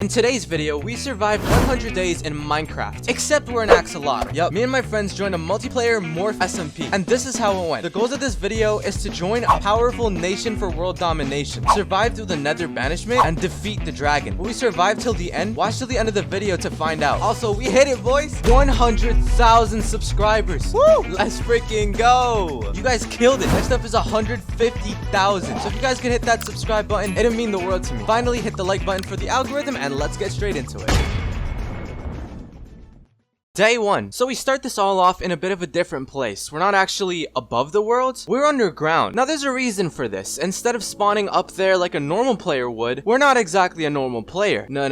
In today's video, we survived 100 days in Minecraft, except we're an axolotl. Yup, me and my friends joined a multiplayer Morph SMP, and this is how it went. The goals of this video is to join a powerful nation for world domination, survive through the nether banishment, and defeat the dragon. Will we survive till the end? Watch till the end of the video to find out. Also, we hit it, boys! 100,000 subscribers. Woo! Let's freaking go! You guys killed it. Next up is 150,000. So if you guys could hit that subscribe button, it'd mean the world to me. Finally, hit the like button for the algorithm, and let's get straight into it. Day 1. So we start this all off in a bit of a different place. We're not actually above the world, we're underground. Now there's a reason for this. Instead of spawning up there like a normal player would, we're not exactly a normal player. No.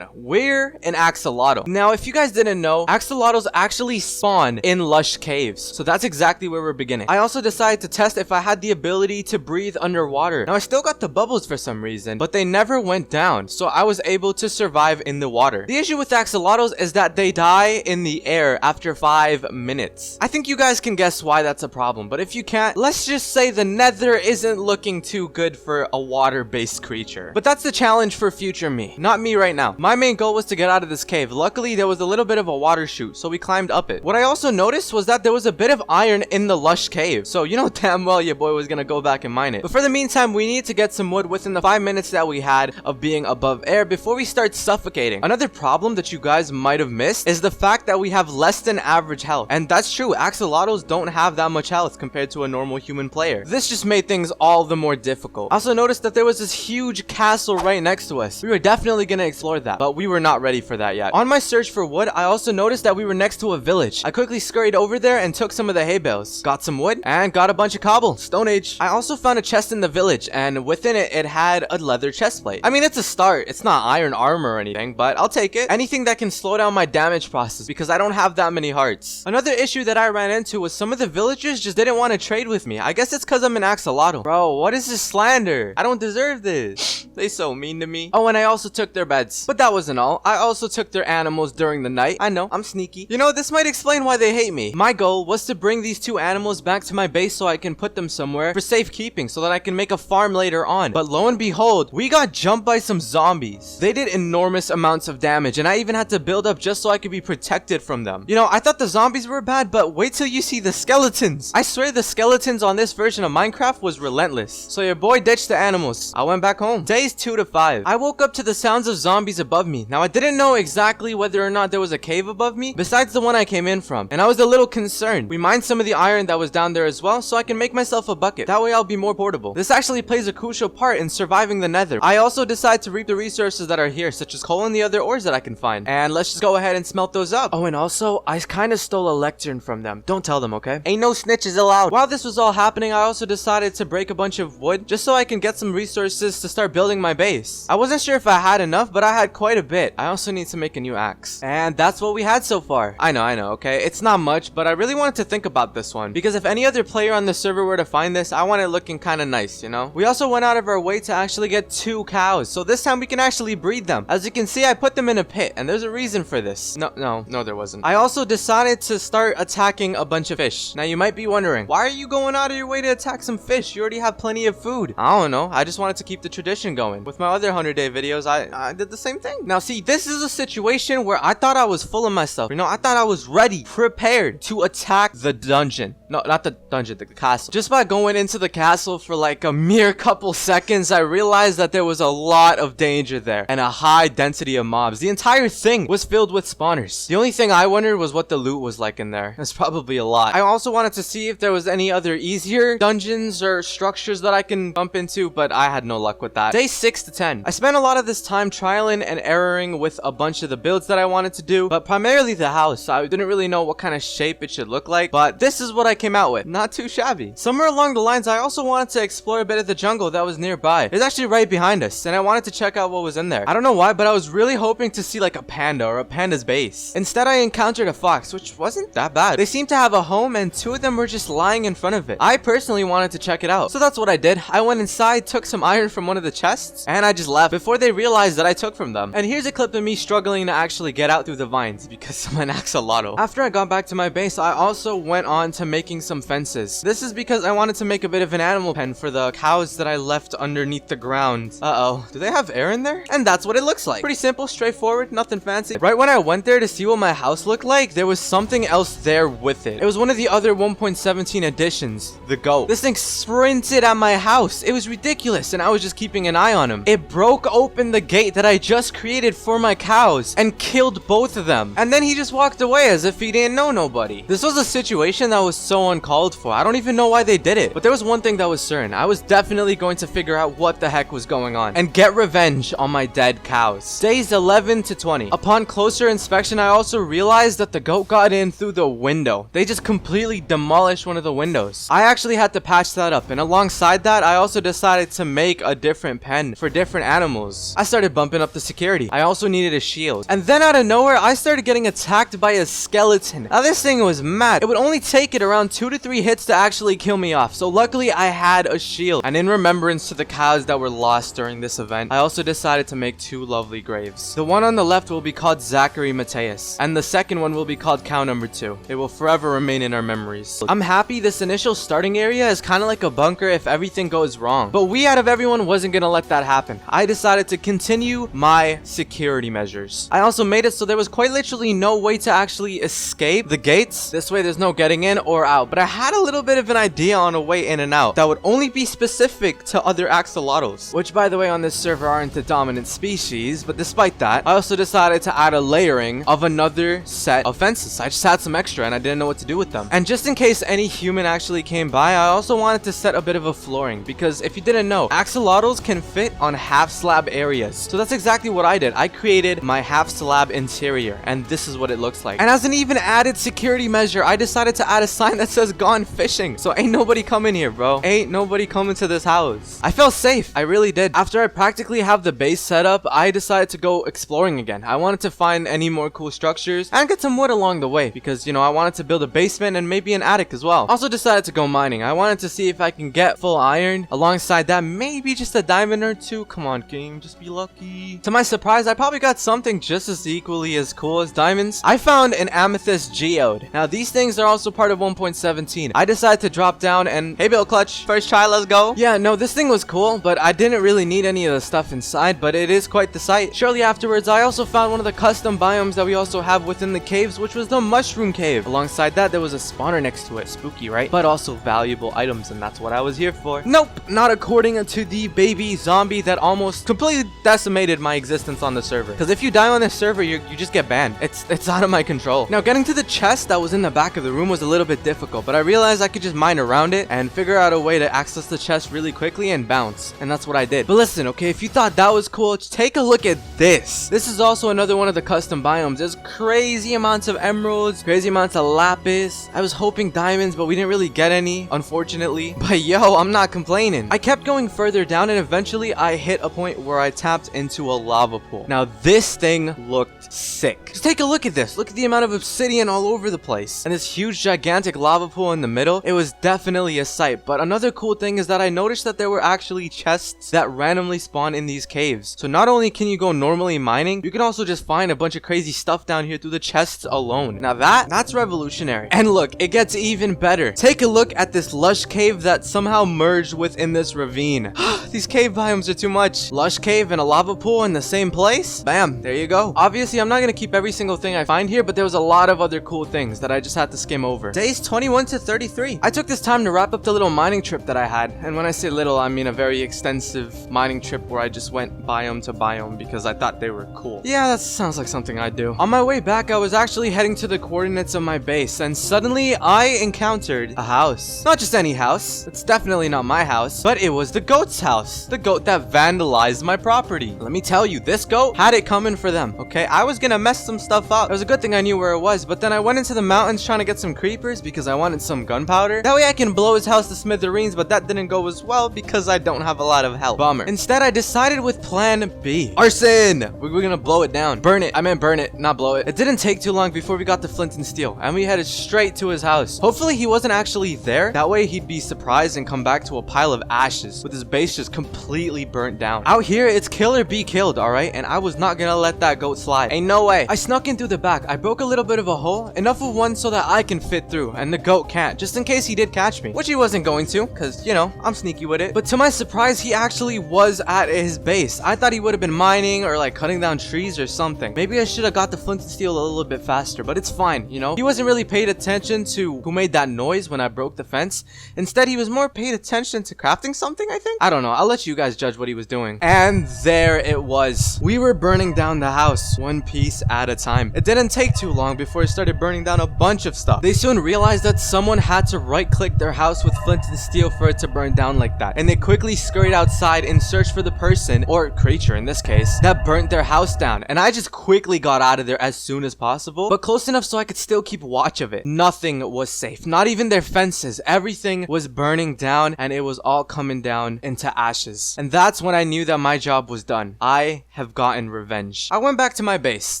We're an axolotl. Now if you guys didn't know, axolotls actually spawn in lush caves. So that's exactly where we're beginning. I also decided to test if I had the ability to breathe underwater. Now I still got the bubbles for some reason, but they never went down. So I was able to survive in the water. The issue with axolotls is that they die in the air after 5 minutes. I think you guys can guess why that's a problem, but if you can't, let's just say the nether isn't looking too good for a water-based creature. But that's the challenge for future me, not me right now. My main goal was to get out of this cave. Luckily, there was a little bit of a water chute, so we climbed up it. What I also noticed was that there was a bit of iron in the lush cave, so you know damn well your boy was gonna go back and mine it. But for the meantime, we need to get some wood within the 5 minutes that we had of being above air before we start suffocating. Another problem that you guys might have missed is the fact that we have less than average health. And that's true, axolotls don't have that much health compared to a normal human player. This just made things all the more difficult. I also noticed that there was this huge castle right next to us. We were definitely gonna explore that, but we were not ready for that yet. On my search for wood, I also noticed that we were next to a village. I quickly scurried over there and took some of the hay bales. Got some wood and got a bunch of cobble. Stone Age. I also found a chest in the village, and within it, it had a leather chest plate. I mean, it's a start. It's not iron armor or anything, but I'll take it. Anything that can slow down my damage process because I don't have that many hearts. Another issue that I ran into was some of the villagers just didn't want to trade with me. I guess it's because I'm an axolotl. Bro, what is this slander? I don't deserve this. They so mean to me. Oh, and I also took their beds. But that wasn't all. I also took their animals during the night. I know, I'm sneaky. You know, this might explain why they hate me. My goal was to bring these 2 animals back to my base so I can put them somewhere for safekeeping so that I can make a farm later on. But lo and behold, we got jumped by some zombies. They did enormous amounts of damage, and I even had to build up just so I could be protected from them. You know, I thought the zombies were bad, but wait till you see the skeletons. I swear the skeletons on this version of Minecraft was relentless. So your boy ditched the animals. I went back home. Days 2 to 5. I woke up to the sounds of zombies above me. Now I didn't know exactly whether or not there was a cave above me besides the one I came in from, and I was a little concerned. We mined some of the iron that was down there as well, so I can make myself a bucket. That way I'll be more portable. This actually plays a crucial part in surviving the nether. I also decided to reap the resources that are here, such as coal and the other ores that I can find. And let's just go ahead and smelt those up. Oh, and also I kind of stole a lectern from them. Don't tell them, okay? Ain't no snitches allowed. While this was all happening, I also decided to break a bunch of wood just so I can get some resources to start building my base. I wasn't sure if I had enough, but I had quite a bit. I also need to make a new axe. And that's what we had so far. I know, okay? It's not much, but I really wanted to think about this one because if any other player on the server were to find this, I want it looking kind of nice, you know? We also went out of our way to actually get 2 cows, so this time we can actually breed them. As you can see, I put them in a pit, and there's a reason for this. No, there wasn't. I also decided to start attacking a bunch of fish. Now you might be wondering, why are you going out of your way to attack some fish? You already have plenty of food. I don't know. I just wanted to keep the tradition going. With my other 100-day videos, I did the same thing. Now see, this is a situation where I thought I was full of myself. You know, I thought I was ready, prepared to attack the dungeon. No, not the dungeon, the castle. Just by going into the castle for like a mere couple seconds, I realized that there was a lot of danger there and a high density of mobs. The entire thing was filled with spawners. The only thing I wondered was what the loot was like in there. It's probably a lot. I also wanted to see if there was any other easier dungeons or structures that I can bump into, but I had no luck with that. Day 6 to 10. I spent a lot of this time trialing and erroring with a bunch of the builds that I wanted to do, but primarily the house. I didn't really know what kind of shape it should look like, but this is what I came out with. Not too shabby. Somewhere along the lines, I also wanted to explore a bit of the jungle that was nearby. It's actually right behind us, and I wanted to check out what was in there. I don't know why, but I was really hoping to see like a panda or a panda's base. Instead, I encountered a fox, which wasn't that bad. They seemed to have a home and 2 of them were just lying in front of it. I personally wanted to check it out, so that's what I did. I went inside, took some iron from one of the chests, and I just left before they realized that I took from them. And here's a clip of me struggling to actually get out through the vines because I'm an axolotl. After I got back to my base, I also went on to making some fences. This is because I wanted to make a bit of an animal pen for the cows that I left underneath the ground. Uh-oh, do they have air in there? And that's what it looks like. Pretty simple, straightforward, nothing fancy. Right when I went there to see what my house looked like, there was something else there with it. It was one of the other 1.17 editions, the goat. This thing sprinted at my house. It was ridiculous, and I was just keeping an eye on him. It broke open the gate that I just created for my cows and killed both of them. And then he just walked away as if he didn't know nobody. This was a situation that was so uncalled for. I don't even know why they did it. But there was one thing that was certain. I was definitely going to figure out what the heck was going on and get revenge on my dead cows. Days 11 to 20. Upon closer inspection, I also realized that the goat got in through the window. They just completely demolished one of the windows. I actually had to patch that up, and alongside that, I also decided to make a different pen for different animals. I started bumping up the security. I also needed a shield. And then out of nowhere, I started getting attacked by a skeleton. Now this thing was mad. It would only take it around 2 to 3 hits to actually kill me off. So luckily I had a shield. And in remembrance to the cows that were lost during this event, I also decided to make 2 lovely graves. The one on the left will be called Zachary Mateus, and the second one will be called cow number 2. It will forever remain in our memories. I'm happy this initial starting area is kind of like a bunker if everything goes wrong. But we out of everyone wasn't gonna let that happen. I decided to continue my security measures. I also made it so there was quite literally no way to actually escape the gates. This way there's no getting in or out. But I had a little bit of an idea on a way in and out that would only be specific to other axolotls, which by the way on this server aren't the dominant species. But despite that, I also decided to add a layering of another set of fences. I just had some extra and I didn't know what to do with them. And just in case any human actually came by, I also wanted to set a bit of a flooring, because if you didn't know, axolotls can fit on half slab areas. So that's exactly what I did. I created my half slab interior, and this is what it looks like. And as an even added security measure, I decided to add a sign that says gone fishing. So ain't nobody coming here, bro. Ain't nobody coming to this house. I felt safe. I really did. After I practically have the base set up, I decided to go exploring again. I wanted to find any more cool structures and get some wood along the way because, you know, I wanted to build a basement and maybe an attic as well. Also decided to go mining. I wanted to see if I can get full iron. Alongside that, maybe just a diamond or 2. Come on, game. Just be lucky. To my surprise, I probably got something just as equally as cool as diamonds. I found an amethyst geode. Now, these things are also part of 1.17. I decided to drop down and, hey, Bill Clutch, first try, let's go. Yeah, no, this thing was cool, but I didn't really need any of the stuff inside, but it is quite the sight. Shortly afterwards, I also found one of the custom biomes that we also have within the caves, which was the mushroom cave. Alongside that, there was a spawner next to it. Spooky, right? But also valuable items, and that's what I was here for. Nope, not according to the baby zombie that almost completely decimated my existence on the server. Because if you die on this server, you just get banned. It's out of my control. Now, getting to the chest that was in the back of the room was a little bit difficult, but I realized I could just mine around it and figure out a way to access the chest really quickly and bounce. And that's what I did. But listen, okay, if you thought that was cool, take a look at this. This is also another one of the custom biomes. There's crazy amounts of emeralds, crazy amounts of lapis. I was hoping diamonds, but we didn't really get any, unfortunately. But yo, I'm not complaining. I kept going further down and eventually I hit a point where I tapped into a lava pool. Now, this thing looked sick. Just take a look at this. Look at the amount of obsidian all over the place. And this huge, gigantic lava pool in the middle. It was definitely a sight. But another cool thing is that I noticed that there were actually chests that randomly spawn in these caves. So not only can you go normally mining, you can also just find a bunch of crazy stuff down here through the chests alone. Now that's revolutionary. And look, it gets even better. Take a look at this lush cave that somehow merged within this ravine. These cave biomes are too much. Lush cave and a lava pool in the same place? Bam, there you go. Obviously, I'm not gonna keep every single thing I find here, but there was a lot of other cool things that I just had to skim over. Days 21 to 33. I took this time to wrap up the little mining trip that I had. And when I say little, I mean a very extensive mining trip where I just went biome to biome because I thought they were cool. Yeah, that sounds like something I'd do. On my way back, I was actually heading to the coordinates of my base, and suddenly I encountered a house. Not just any house. It's definitely not my house, but it was the goat's house. The goat that vandalized my property. Let me tell you, this goat had it coming for them, okay? I was gonna mess some stuff up. It was a good thing I knew where it was, but then I went into the mountains trying to get some creepers because I wanted some gunpowder. That way I can blow his house to smithereens, but that didn't go as well because I don't have a lot of help. Bummer. Instead, I decided with plan B. Arson! We're gonna blow it down. Burn it. I meant burn it, not blow it. It didn't take too long before we got to Flint and Steel, and we headed straight to his house. Hopefully he wasn't actually there. That way he'd be surprised and come back to a pile of ashes with his base just completely burnt down. Out here, it's kill or be killed, alright? And I was not gonna let that goat slide. Ain't no way. I snuck in through the back. I broke a little bit of a hole, enough of one so that I can fit through, and the goat can't, just in case he did catch me. Which he wasn't going to, because, you know, I'm sneaky with it. But to my surprise, he actually was at his base. I thought he would have been mining or like cutting down trees or something. Maybe I should have got the Flint and Steel a little bit faster, but it's fine, you know? He wasn't really paid attention to who made that noise when I broke the fence. Instead, he was more paid attention to crafting something, I think? I don't know. I'll let you guys judge what he was doing. And there it was. We were burning down the house, one piece at a time. It didn't take too long before it started burning down a bunch of stuff. They soon realized that someone had to right-click their house with Flint and Steel for it to burn down like that. And they quickly scurried outside in search for the person, or creature in this case, that burnt their house down. And I just quickly got out of there as soon as possible, but close enough so I could still keep watch of it. Nothing was safe. Not even their fences. Everything was burning down, and it was all coming down into ashes. And that's when I knew that my job was done. I have gotten revenge. I went back to my base.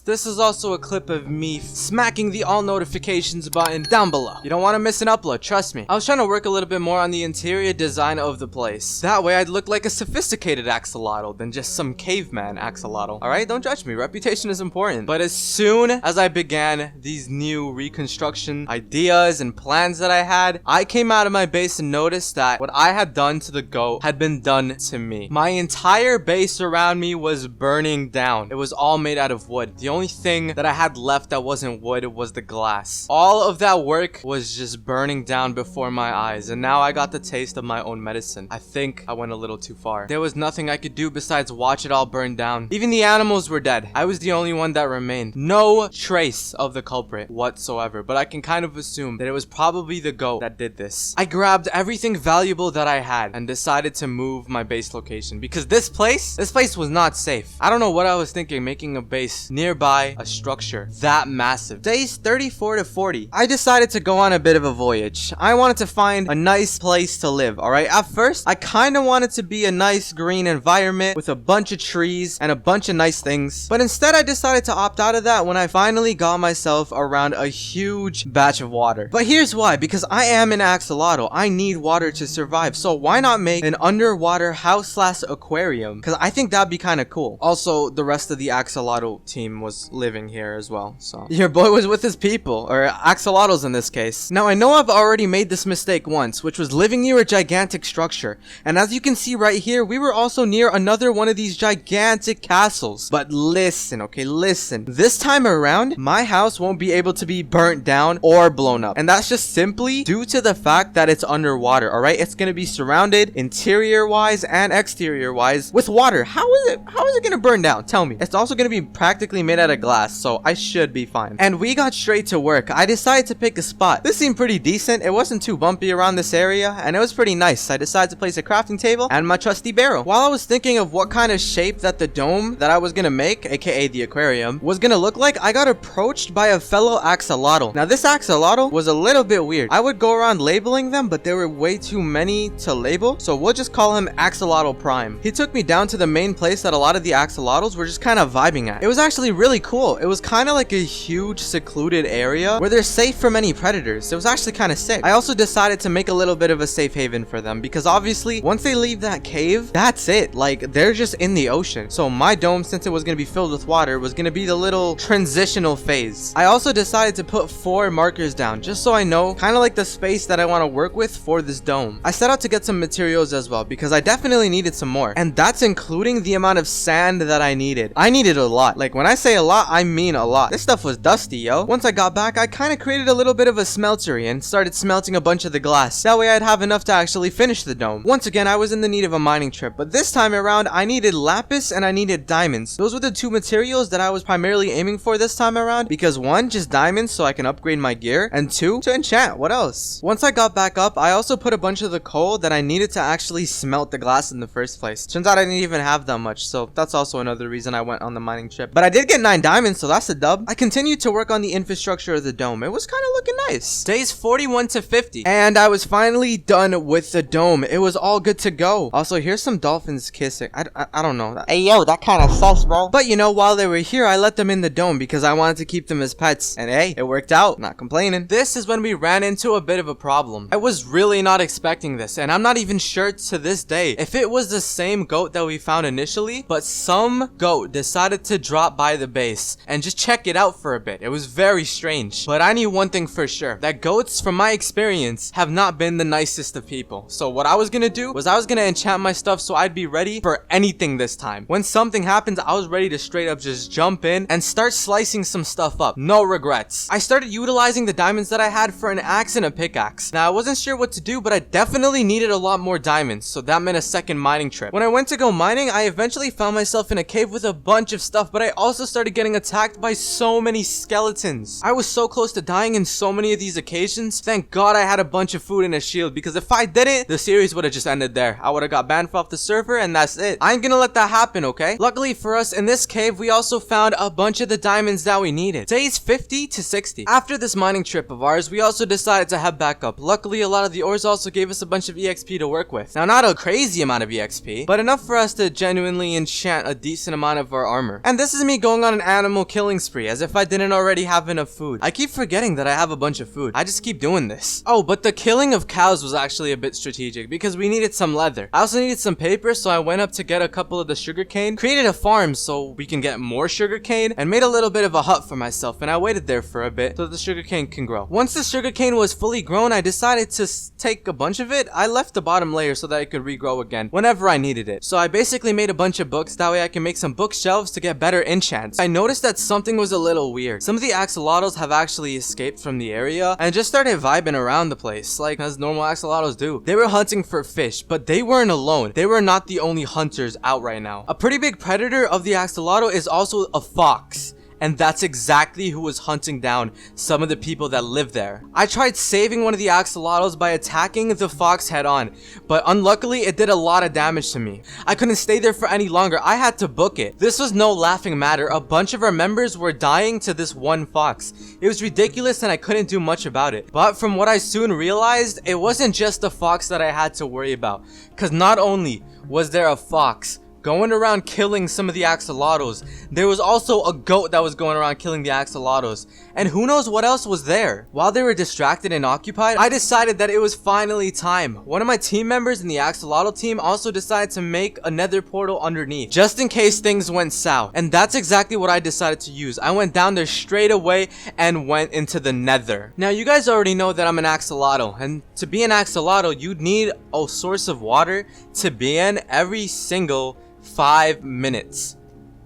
This is also a clip of me smacking the all notifications button down below. You don't want to miss an upload, trust me. I was trying to work a little bit more on the interior design of the place. That way I'd look like a sophisticated axolotl than just some caveman axolotl. Alright, don't judge me. Reputation is important. But as soon as I began these new reconstruction ideas and plans that I had, I came out of my base and noticed that what I had done to the goat had been done to me. My entire base around me was burning down. It was all made out of wood. The only thing that I had left that wasn't wood was the glass. All of that work was just burning down before my eyes, and now I got the taste of my own medicine. I think I went a little too far. There was nothing I could do besides watch it all burn down. Even the animals were dead. I was the only one that remained. No trace of the culprit whatsoever, but I can kind of assume that it was probably the goat that did this. I grabbed everything valuable that I had and decided to move my base location because this place was not safe. I don't know what I was thinking making a base nearby a structure that massive. Days 34 to 40, I decided to go on a bit of a voyage. I wanted to find a nice place to live, alright? At first, I kind of wanted to be a nice green environment with a bunch of trees and a bunch of nice things, but instead I decided to opt out of that when I finally got myself around a huge batch of water. But here's why, because I am an axolotl. I need water to survive, so why not make an underwater house slash aquarium? Because I think that'd be kind of cool. Also, the rest of the axolotl team was living here as well, so your boy was with his people, or axolotls in this case. Now I know I've already made this mistake once, which was living near a gigantic structure, and as you can see right here, we were also near another one of these gigantic castles. But listen, okay, listen, this time around my house won't be able to be burnt down or blown up, and that's just simply due to the fact that it's underwater. All right, it's gonna be surrounded interior wise and exterior wise with water. How is it gonna burn down? Tell me. It's also gonna be practically made out of glass, so I should be fine. And we got straight to work. I decided to pick a spot. This seemed pretty decent. It wasn't too bumpy around this area, and it was pretty nice. I decided to place a crafting table and my trusty barrel. While I was thinking of what kind of shape that the dome that I was gonna make, aka the aquarium, was gonna look like, I got approached by a fellow axolotl. Now this axolotl was a little bit weird. I would go around labeling them, but there were way too many to label, so we'll just call him Axolotl Prime. He took me down to the main place that a lot of the axolotls were just kind of vibing at. It was actually really cool. It was kind of like a huge secluded area where they're safe from any predators. It was actually kind of sick. I also decided to make a little bit of a safe haven for them because obviously once they leave that cave, that's it. Like, they're just in the ocean. So my dome, since it was going to be filled with water, was going to be the little transitional phase. I also decided to put 4 markers down just so I know kind of like the space that I want to work with for this dome. I set out to get some materials as well because I definitely needed some more, and that's including the amount of sand that I needed. I needed a lot. Like, when I say a lot, I mean a lot. This stuff was dusty, yo. Once I got back, I kind of created a little bit of a smeltery and started smelting a bunch of the glass. That way I'd have enough to actually finish the dome. Once again, I was in the need of a mining trip, but this time around I needed lapis and I needed diamonds. Those were the 2 materials that I was primarily aiming for this time around because 1, just diamonds so I can upgrade my gear, and 2, to enchant. What else? Once I got back up, I also put a bunch of the coal that I needed to actually smelt the glass in the first place. Turns out I didn't even have that much, so that's also another reason I went on the mining trip. But I did get 9 diamonds, so that's a dub. I continued to work on the infrastructure of the dome. It was kind of looking nice. Days 41 to 50, and I was finally done with the dome. It was all good to go. Also, here's some dolphins kissing. I don't know. Hey, yo, that kind of sus, bro. But you know, while they were here, I let them in the dome them because I wanted to keep them as pets. And hey, it worked out. Not complaining. This is when we ran into a bit of a problem. I was really not expecting this, and I'm not even sure to this day if it was the same goat that we found initially, but some goat decided to drop by the base and just check it out for a bit. It was very strange. But I knew one thing for sure, that goats, from my experience, have not been the nicest of people. So what I was gonna do was I was gonna enchant my stuff so I'd be ready for anything this time. When something happens, I was ready to straight up just jump in and start slicing some stuff up. No regrets. I started utilizing the diamonds that I had for an axe and a pickaxe. Now I wasn't sure what to do, but I definitely needed a lot more diamonds, so that meant a second mining trip. When I went to go mining, I eventually found myself in a cave with a bunch of stuff, but I also started getting attacked by so many skeletons. I was so close to dying in so many of these occasions. Thank God I had a bunch of food and a shield, because if I didn't, the series would have just ended there. I would have got banned off the server and that's it. I ain't gonna let that happen, okay? Luckily for us, in this cave, we also found a bunch of the diamonds that we needed. Days 50 to 60. After this mining trip of ours, we also decided to head back up. Luckily, a lot of the ores also gave us a bunch of EXP to work with. Now, not a crazy amount of EXP, but enough for us to genuinely enchant a decent amount of our armor. And this is me going on an animal killing spree, as if I didn't already have enough food. I keep forgetting that I have a bunch of food. I just keep doing this. Oh, but the killing of cows was actually a bit strategic, because we needed some leather. I also needed some paper, so I went up to get a couple of the sugarcane, created a farm so we can get more sugarcane, and made a little bit of a hut for myself, and I waited there for a bit so the sugarcane can grow. Once the sugarcane was fully grown, I decided to take a bunch of it. I left the bottom layer so that it could regrow again whenever I needed it. So I basically made a bunch of books, that way I can make some bookshelves to get better enchants. I noticed that something was a little weird. Some of the axolotls have actually escaped from the area and just started vibing around the place, like as normal axolotls do. They were hunting for fish, but they weren't alone. They were not the only hunters out right now. A pretty big predator of the axolotl is also a fox. And that's exactly who was hunting down some of the people that live there. I tried saving one of the axolotls by attacking the fox head on, but unluckily it did a lot of damage to me. I couldn't stay there for any longer. I had to book it. This was no laughing matter. A bunch of our members were dying to this one fox. It was ridiculous and I couldn't do much about it. But from what I soon realized, it wasn't just the fox that I had to worry about. Because not only was there a fox going around killing some of the axolotls, there was also a goat that was going around killing the axolotls, and who knows what else was there. While they were distracted and occupied, I decided that it was finally time. One of my team members in the axolotl team also decided to make a nether portal underneath, just in case things went south, and that's exactly what I decided to use. I went down there straight away and went into the nether. Now you guys already know that I'm an axolotl, and to be an axolotl you'd need a source of water to be in every single 5 minutes.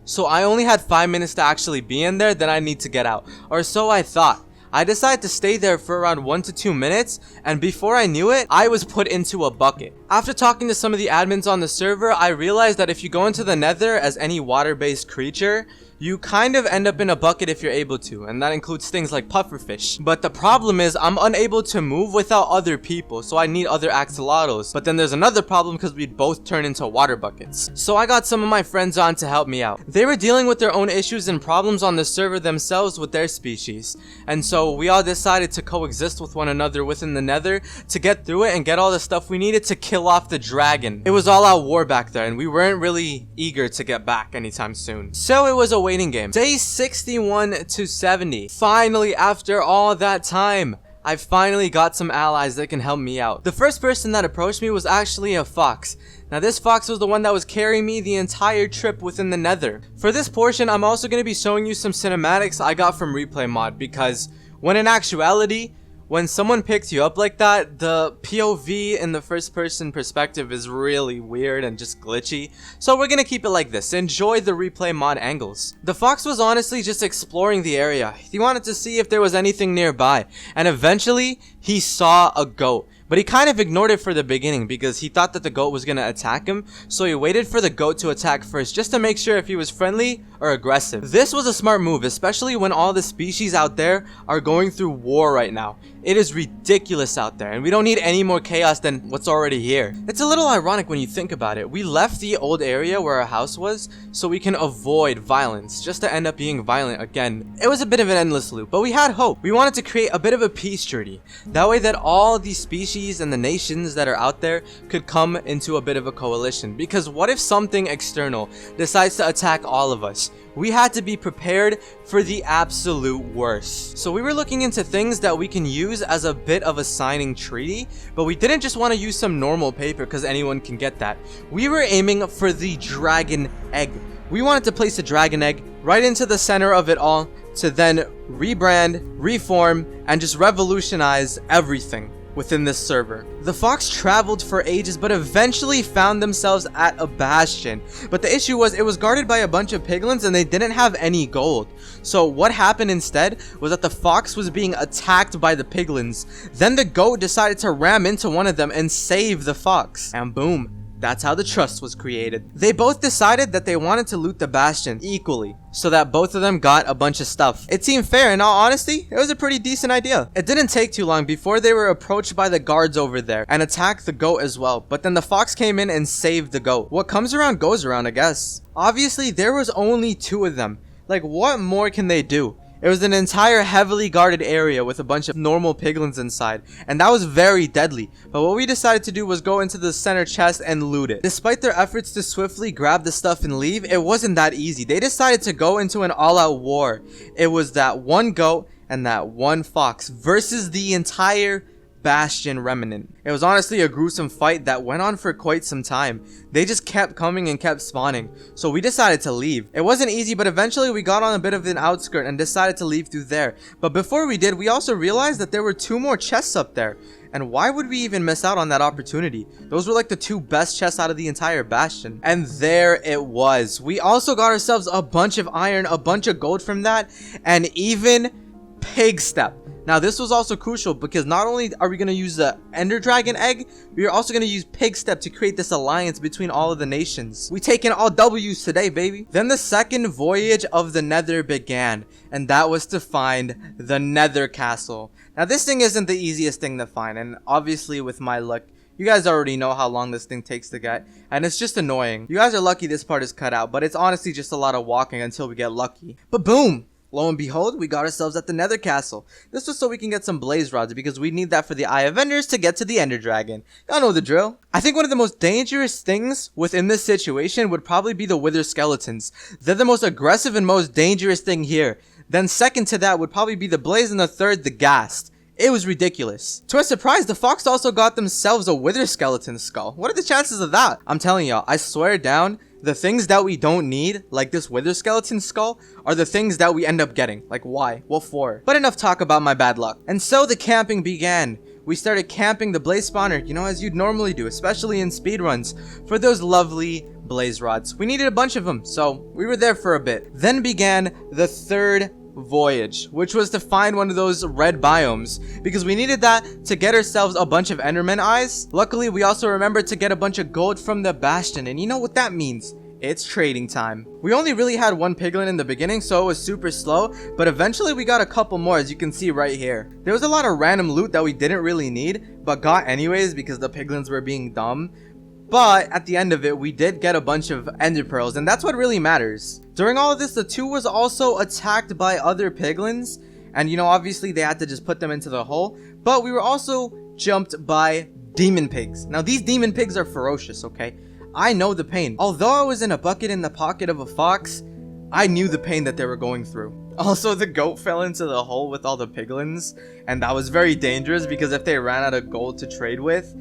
So I only had 5 minutes to actually be in there, then I need to get out, or so I thought. I decided to stay there for around 1 to 2 minutes, and before I knew it, I was put into a bucket. After talking to some of the admins on the server, I realized that if you go into the nether as any water-based creature, you kind of end up in a bucket if you're able to, and that includes things like pufferfish. But the problem is I'm unable to move without other people, so I need other axolotls. But then there's another problem because we'd both turn into water buckets. So I got some of my friends on to help me out. They were dealing with their own issues and problems on the server themselves with their species, and so we all decided to coexist with one another within the nether to get through it and get all the stuff we needed to kill off the dragon. It was all out war back there, and we weren't really eager to get back anytime soon. So it was a waiting game. Day 61 to 70. Finally, after all that time, I finally got some allies that can help me out. The first person that approached me was actually a fox. Now this fox was the one that was carrying me the entire trip within the nether. For this portion, I'm also going to be showing you some cinematics I got from Replay Mod, because when in actuality, when someone picks you up like that, the POV in the first person perspective is really weird and just glitchy. So we're gonna keep it like this. Enjoy the Replay Mod angles. The fox was honestly just exploring the area. He wanted to see if there was anything nearby, and eventually he saw a goat. But he kind of ignored it for the beginning because he thought that the goat was gonna attack him, so he waited for the goat to attack first just to make sure if he was friendly or aggressive. This was a smart move, especially when all the species out there are going through war right now. It is ridiculous out there, and we don't need any more chaos than what's already here. It's a little ironic when you think about it. We left the old area where our house was so we can avoid violence, just to end up being violent again. It was a bit of an endless loop, but we had hope. We wanted to create a bit of a peace treaty. That way that all these species species and the nations that are out there could come into a bit of a coalition. Because what if something external decides to attack all of us? We had to be prepared for the absolute worst. So we were looking into things that we can use as a bit of a signing treaty, but we didn't just want to use some normal paper because anyone can get that. We were aiming for the dragon egg. We wanted to place a dragon egg right into the center of it all to then rebrand, reform, and just revolutionize everything within this server. The Fox traveled for ages but eventually found themselves at a bastion. But the issue was it was guarded by a bunch of piglins and they didn't have any gold. So what happened instead was that the Fox was being attacked by the piglins. Then the goat decided to ram into one of them and save the Fox. And boom. That's how the trust was created. They both decided that they wanted to loot the bastion equally, so that both of them got a bunch of stuff. It seemed fair. In all honesty, it was a pretty decent idea. It didn't take too long before they were approached by the guards over there and attacked the goat as well. But then the Fox came in and saved the goat. What comes around goes around, I guess. Obviously, there was only 2 of them. Like, what more can they do? It was an entire heavily guarded area with a bunch of normal piglins inside, and that was very deadly. But what we decided to do was go into the center chest and loot it. Despite their efforts to swiftly grab the stuff and leave, it wasn't that easy. They decided to go into an all-out war. It was that one goat and that one fox versus the entire bastion remnant. It was honestly a gruesome fight that went on for quite some time. They just kept coming and kept spawning, so we decided to leave. It wasn't easy, but eventually we got on a bit of an outskirt and decided to leave through there. But before we did, we also realized that there were 2 more chests up there. And why would we even miss out on that opportunity? Those were like the 2 best chests out of the entire bastion. And there it was. We also got ourselves a bunch of iron, a bunch of gold from that, and even pig step. Now this was also crucial because not only are we going to use the Ender Dragon egg, we are also going to use pig step to create this alliance between all of the nations. We taking all W's today, baby. Then the second voyage of the Nether began, and that was to find the Nether Castle. Now this thing isn't the easiest thing to find, and obviously with my luck, you guys already know how long this thing takes to get, and it's just annoying. You guys are lucky this part is cut out, but it's honestly just a lot of walking until we get lucky. But boom! Lo and behold, we got ourselves at the Nether Castle. This was so we can get some blaze rods because we need that for the Eye of Enders to get to the Ender Dragon. Y'all know the drill. I think one of the most dangerous things within this situation would probably be the Wither Skeletons. They're the most aggressive and most dangerous thing here. Then second to that would probably be the Blaze, and the third, the Ghast. It was ridiculous. To our surprise, the Fox also got themselves a Wither Skeleton skull. What are the chances of that? I'm telling y'all, I swear down, the things that we don't need, like this Wither Skeleton skull, are the things that we end up getting. Like, why? What for? But enough talk about my bad luck. And so the camping began. We started camping the blaze spawner, you know, as you'd normally do, especially in speedruns, for those lovely blaze rods. We needed a bunch of them, so we were there for a bit. Then began the third voyage, which was to find one of those red biomes, because we needed that to get ourselves a bunch of Enderman eyes. Luckily, we also remembered to get a bunch of gold from the bastion, and you know what that means. It's trading time. We only really had 1 piglin in the beginning, so it was super slow, but eventually we got a couple more, as you can see right here. There was a lot of random loot that we didn't really need, but got anyways because the piglins were being dumb. But at the end of it, we did get a bunch of ender pearls, and that's what really matters. During all of this, the 2 was also attacked by other piglins, and you know, obviously they had to just put them into the hole, but we were also jumped by demon pigs. Now these demon pigs are ferocious, okay? I know the pain. Although I was in a bucket in the pocket of a fox, I knew the pain that they were going through. Also, the goat fell into the hole with all the piglins, and that was very dangerous because if they ran out of gold to trade with,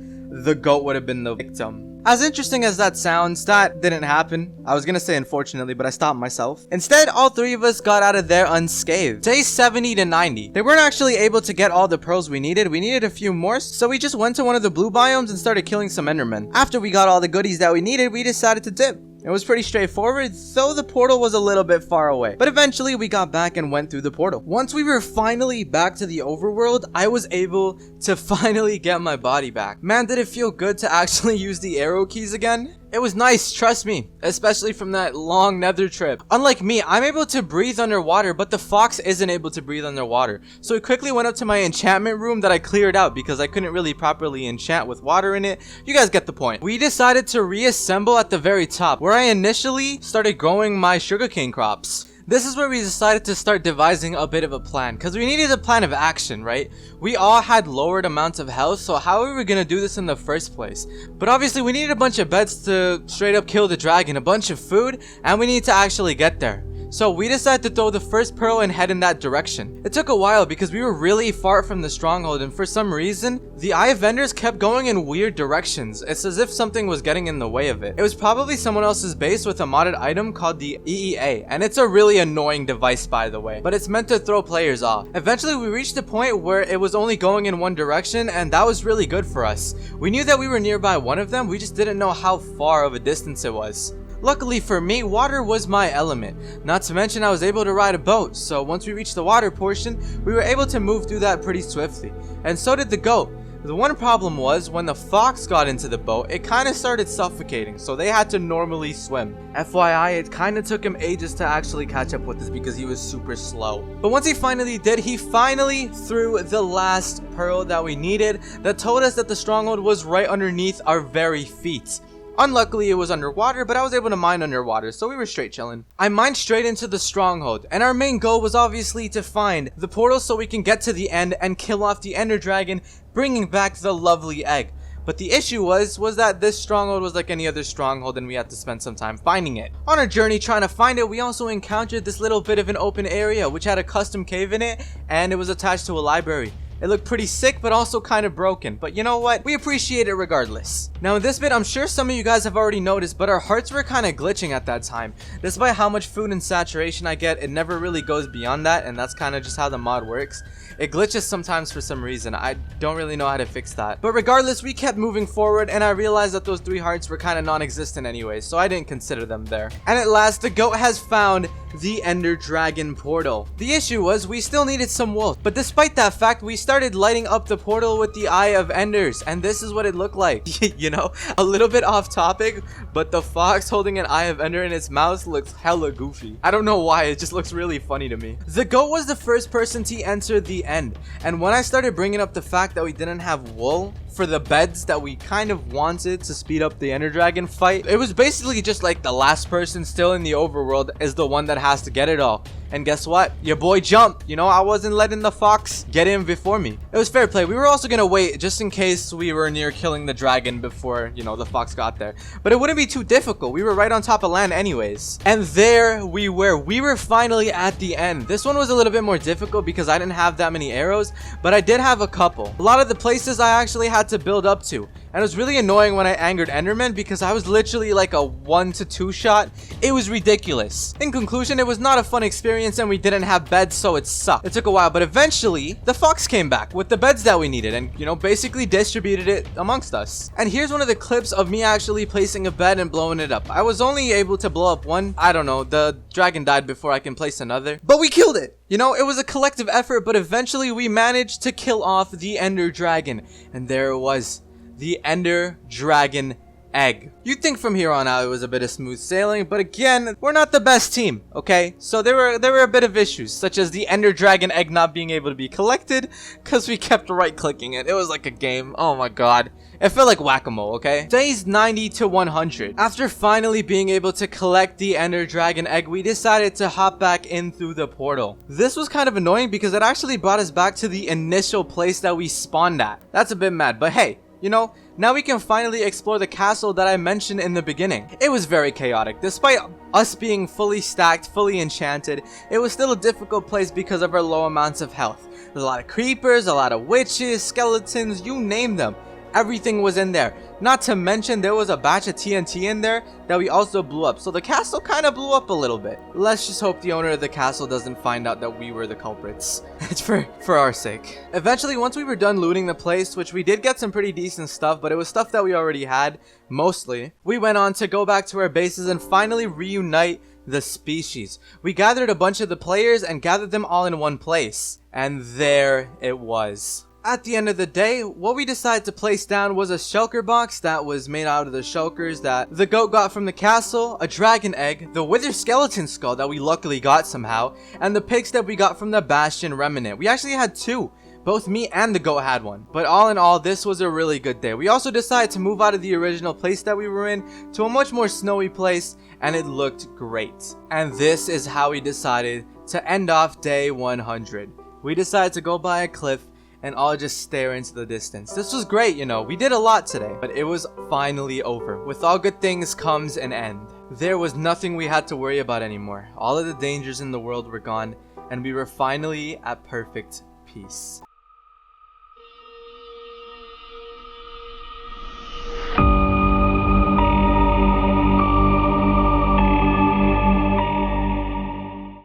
the goat would have been the victim. As interesting as that sounds, that didn't happen. I was gonna say unfortunately, but I stopped myself. Instead, all 3 of us got out of there unscathed. Day 70 to 90. They weren't actually able to get all the pearls we needed. We needed a few more, so we just went to one of the blue biomes and started killing some endermen. After we got all the goodies that we needed, we decided to dip. It was pretty straightforward, though the portal was a little bit far away. But eventually we got back and went through the portal. Once we were finally back to the overworld, I was able to finally get my body back. Man, did it feel good to actually use the arrow keys again? It was nice, trust me, especially from that long nether trip. Unlike me, I'm able to breathe underwater, but the fox isn't able to breathe underwater. So I quickly went up to my enchantment room that I cleared out because I couldn't really properly enchant with water in it. You guys get the point. We decided to reassemble at the very top, where I initially started growing my sugarcane crops. This is where we decided to start devising a bit of a plan, because we needed a plan of action, right? We all had lowered amounts of health, so how are we gonna do this in the first place? But obviously we needed a bunch of beds to straight up kill the dragon, a bunch of food, and we need to actually get there. So we decided to throw the first pearl and head in that direction. It took a while because we were really far from the stronghold, and for some reason, the eye vendors kept going in weird directions. It's as if something was getting in the way of it. It was probably someone else's base with a modded item called the EEA, and it's a really annoying device by the way, but it's meant to throw players off. Eventually we reached a point where it was only going in one direction, and that was really good for us. We knew that we were nearby one of them, we just didn't know how far of a distance it was. Luckily for me, water was my element. Not to mention I was able to ride a boat, so once we reached the water portion, we were able to move through that pretty swiftly. And so did the goat. The one problem was, when the fox got into the boat, it kinda started suffocating, so they had to normally swim. FYI, it kinda took him ages to actually catch up with us because he was super slow. But once he finally did, he finally threw the last pearl that we needed that told us that the stronghold was right underneath our very feet. Unluckily, it was underwater, but I was able to mine underwater, so we were straight chilling. I mined straight into the stronghold, and our main goal was obviously to find the portal so we can get to the end and kill off the ender dragon, bringing back the lovely egg. But the issue was that this stronghold was like any other stronghold, and we had to spend some time finding it. On our journey trying to find it, we also encountered this little bit of an open area, which had a custom cave in it, and it was attached to a library. It looked pretty sick, but also kind of broken. But you know what? We appreciate it regardless. Now in this bit, I'm sure some of you guys have already noticed, but our hearts were kind of glitching at that time. Despite how much food and saturation I get, it never really goes beyond that, and that's kind of just how the mod works. It glitches sometimes for some reason. I don't really know how to fix that. But regardless, we kept moving forward, and I realized that those 3 hearts were kind of non-existent anyway, so I didn't consider them there. And at last, the goat has found the Ender Dragon portal. The issue was we still needed some wool, but despite that fact, we started lighting up the portal with the Eye of Enders, and this is what it looked like. You know, a little bit off topic, but the fox holding an Eye of Ender in its mouth looks hella goofy. I don't know why, it just looks really funny to me. The goat was the first person to enter the end, and when I started bringing up the fact that we didn't have wool for the beds that we kind of wanted to speed up the Ender Dragon fight, it was basically just like the last person still in the overworld is the one that has to get it all. And guess what? Your boy jumped. You know, I wasn't letting the fox get in before me. It was fair play. We were also gonna wait just in case we were near killing the dragon before, you know, the fox got there. But it wouldn't be too difficult. We were right on top of land anyways. And there we were. We were finally at the end. This one was a little bit more difficult because I didn't have that many arrows, but I did have a couple. A lot of the places I actually had to build up to. And it was really annoying when I angered Enderman because I was literally like a 1 to 2 shot. It was ridiculous. In conclusion, it was not a fun experience and we didn't have beds, so it sucked. It took a while, but eventually the fox came back with the beds that we needed and, you know, basically distributed it amongst us. And here's one of the clips of me actually placing a bed and blowing it up. I was only able to blow up one. I don't know, the dragon died before I can place another, but we killed it. You know, it was a collective effort, but eventually we managed to kill off the Ender Dragon. And there it was. The Ender Dragon egg. You'd think from here on out it was a bit of smooth sailing, but again, we're not the best team, okay? So there were a bit of issues, such as the Ender Dragon egg not being able to be collected because we kept right-clicking it. It was like a game. Oh my god. It felt like whack-a-mole, okay? Days 90 to 100. After finally being able to collect the Ender Dragon egg, we decided to hop back in through the portal. This was kind of annoying because it actually brought us back to the initial place that we spawned at. That's a bit mad, but hey, you know, now we can finally explore the castle that I mentioned in the beginning. It was very chaotic. Despite us being fully stacked, fully enchanted, it was still a difficult place because of our low amounts of health. There's a lot of creepers, a lot of witches, skeletons, you name them. Everything was in there. Not to mention there was a batch of TNT in there that we also blew up. So the castle kind of blew up a little bit. Let's just hope the owner of the castle doesn't find out that we were the culprits. It's for our sake. Eventually, once we were done looting the place, which we did get some pretty decent stuff, but it was stuff that we already had, mostly, we went on to go back to our bases and finally reunite the species. We gathered a bunch of the players and gathered them all in one place. And there it was. At the end of the day, what we decided to place down was a shulker box that was made out of the shulkers that the goat got from the castle, a dragon egg, the wither skeleton skull that we luckily got somehow, and the pigs that we got from the bastion remnant. We actually had 2, Both me and the goat had one. But all in all, this was a really good day. We also decided to move out of the original place that we were in to a much more snowy place, and it looked great. And this is how we decided to end off day 100. We decided to go by a cliff and all just stare into the distance. This was great, you know, we did a lot today, but it was finally over. With all good things comes an end. There was nothing we had to worry about anymore. All of the dangers in the world were gone, and we were finally at perfect peace.